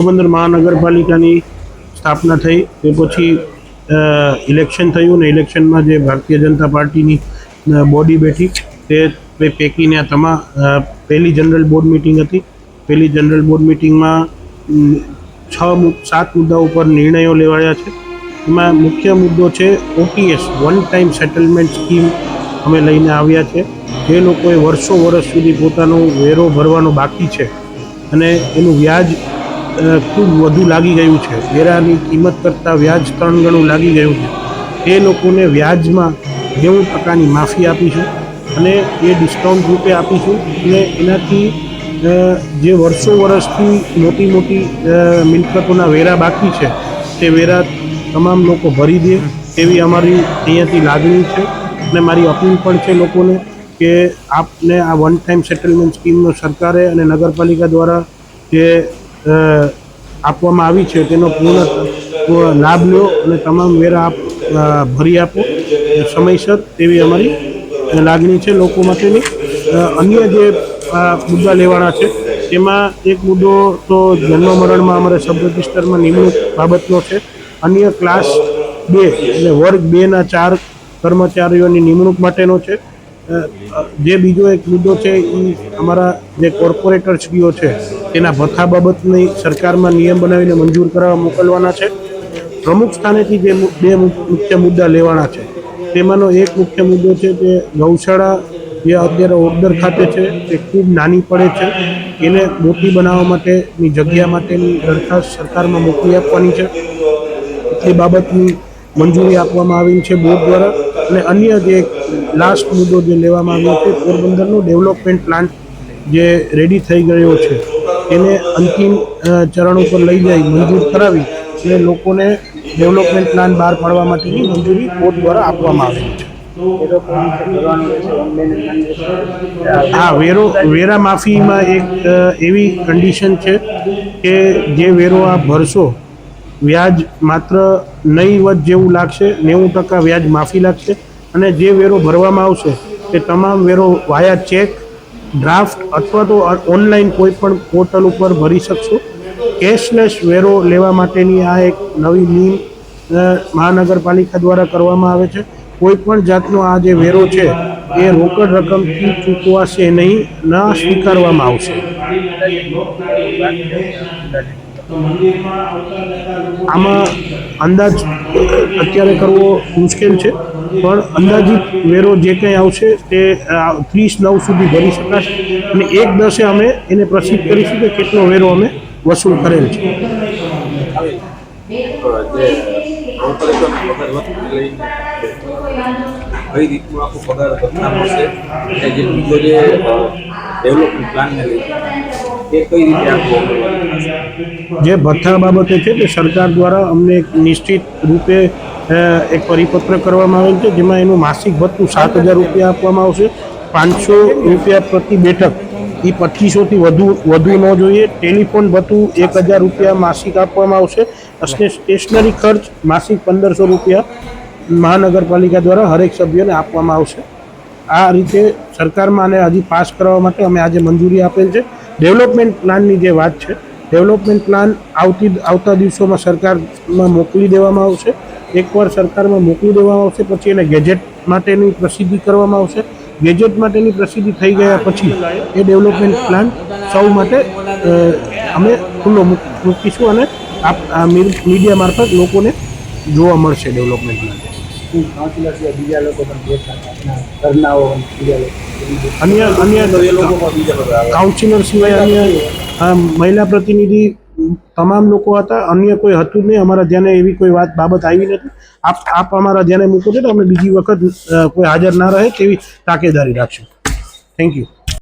પોરબંદર મહાનગરપાલિકાની સ્થાપના થઈ તે પછી ઇલેક્શન થયું ને ઇલેક્શનમાં જે ભારતીય જનતા પાર્ટીની બોડી બેઠી તે પૈકીને પહેલી જનરલ બોર્ડ મિટિંગ હતી. પહેલી જનરલ બોર્ડ મિટિંગમાં 6-7 મુદ્દાઓ પર નિર્ણયો લેવાયા છે. એમાં મુખ્ય મુદ્દો છે OTS one time settlement scheme અમે લઈને આવ્યા છે. જે લોકોએ વર્ષ સુધી પોતાનો વેરો ભરવાનો બાકી છે અને એનું વ્યાજ ખૂબ વધુ લાગી ગયું છે, વેરાની કિંમત કરતાં વ્યાજ 3 ગણું લાગી ગયું છે, એ લોકોને વ્યાજમાં 90% માફી આપીશું અને એ ડિસ્કાઉન્ટ રૂપે આપીશું. અને એનાથી જે વર્ષોથી મોટી મિલકતોના વેરા બાકી છે તે વેરા તમામ લોકો ભરી દે તેવી અમારી અહીંયાથી લાગણી છે. અને મારી અપીલ પણ છે લોકોને કે આપને આ વન ટાઈમ સેટલમેન્ટ સ્કીમનો સરકારે અને નગરપાલિકા દ્વારા જે આપવામાં આવી છે તેનો પૂર્ણ લાભ લો અને તમામ વેરા આપ ભરી આપો સમયસર તેવી અમારી લાગણી છે લોકો માટેની. અન્ય જે મુદ્દા લેવાના છે તેમાં એક મુદ્દો તો જન્મ મરણમાં અમારે સબ રજિસ્ટરમાં નિમણૂક બાબતનો છે. અન્ય ક્લાસ 2 એટલે વર્ગ 2ના 4 કર્મચારીઓની નિમણૂક માટેનો છે. જે બીજો એક મુદ્દો છે એ અમારા જે કોર્પોરેટરશ્રીઓ છે તેના ભથ્થા બાબતની સરકારમાં નિયમ બનાવીને મંજૂર કરવા મોકલવાના છે. પ્રમુખ સ્થાનેથી જે 2 મુખ્ય મુદ્દા લેવાના છે તેમાંનો એક મુખ્ય મુદ્દો છે કે ગૌશાળા જે અત્યારે ઓગદર ખાતે છે તે ખૂબ નાની પડે છે, એને મોટી બનાવવા માટેની જગ્યા માટેની દરખાસ્ત સરકારમાં મોકલી આપવાની છે. એ બાબતની મંજૂરી આપવામાં આવી છે બોર્ડ દ્વારા. અને અન્ય જે લાસ્ટ મુદ્દો જે લેવામાં આવ્યો છે પોરબંદરનો ડેવલપમેન્ટ પ્લાન જે રેડી થઈ ગયો છે એને અંતિમ ચરણ ઉપર લઈ જઈ મંજૂર કરાવી અને લોકોને ડેવલપમેન્ટ પ્લાન બહાર પાડવા માટેની મંજૂરી બોર્ડ દ્વારા આપવામાં આવેલી છે. હા, વેરા માફીમાં એક એવી કન્ડિશન છે કે જે વેરો આપ ભરશો વ્યાજ માત્ર નહીવત જેવું લાગશે, 90% વ્યાજ માફી લાગશે. અને જે વેરો ભરવામાં આવશે તે તમામ વેરો વાયા ચેક, ડ્રાફ્ટ અથવા તો ઓનલાઈન કોઈ પણ પોર્ટલ ઉપર ભરી શકશો. કેશલેસ વેરો લેવા માટેની આ એક નવી નીમ મહાનગરપાલિકા દ્વારા કરવામાં આવે છે. કોઈ પણ જાતનો આ જે વેરો છે એ રોકડ રકમથી ચૂકવાશે નહીં, ના સ્વીકારવામાં આવશે. આમાં અંદાજ અત્યારે કરવો મુશ્કેલ છે, પણ અંદાજિત વેરો જે કંઈ આવશે તે 30/9 સુધી ભરી શકાશે અને 1/10 અમે એને પ્રસિદ્ધ કરીશું કે કેટલો વેરો અમે વસૂલ કરેલ છે. જે ભથ્થા બાબતે છે તે સરકાર દ્વારા અમને એક નિશ્ચિત રૂપે એક પરિપત્ર કરવામાં આવેલ છે જેમાં એનું માસિક ભથ્થું 7,000 રૂપિયા આપવામાં આવશે. 500 રૂપિયા પ્રતિ બેઠક, એ 2500થી વધુ ન જોઈએ. ટેલિફોન ભથ્થું 1,000 રૂપિયા માસિક આપવામાં આવશે. સ્ટેશનરી ખર્ચ માસિક 1,500 રૂપિયા મહાનગરપાલિકા દ્વારા હરેક સભ્યોને આપવામાં આવશે. આ રીતે સરકારમાં આને હજી પાસ કરવા માટે અમે આજે મંજૂરી આપેલ છે. ડેવલપમેન્ટ પ્લાનની જે વાત છે, ડેવલપમેન્ટ પ્લાન આવતા દિવસોમાં સરકારમાં મોકલી દેવામાં આવશે. એકવાર સરકારમાં મોકલી દેવામાં આવશે પછી એને ગેજેટ માટેની પ્રસિદ્ધિ કરવામાં આવશે. ગેજેટ માટેની પ્રસિદ્ધિ થઈ ગયા પછી એ ડેવલપમેન્ટ પ્લાન સૌ માટે અમે ખુલ્લો મૂકીશું અને મીડિયા મારફત લોકોને જોવા મળશે ડેવલપમેન્ટ પ્લાન. અન્ય કાઉન્સિલર સિવાય અન્ય મહિલા પ્રતિનિધિ તમામ લોકો હતા. અન્ય કોઈ હતું જ નહીં. અમારા ધ્યાને એવી કોઈ બાબત આવી નથી. આપ અમારા ધ્યાને મૂકો છો તો અમે બીજી વખત કોઈ હાજર ના રહે તેવી તાકેદારી રાખશું. Thank you.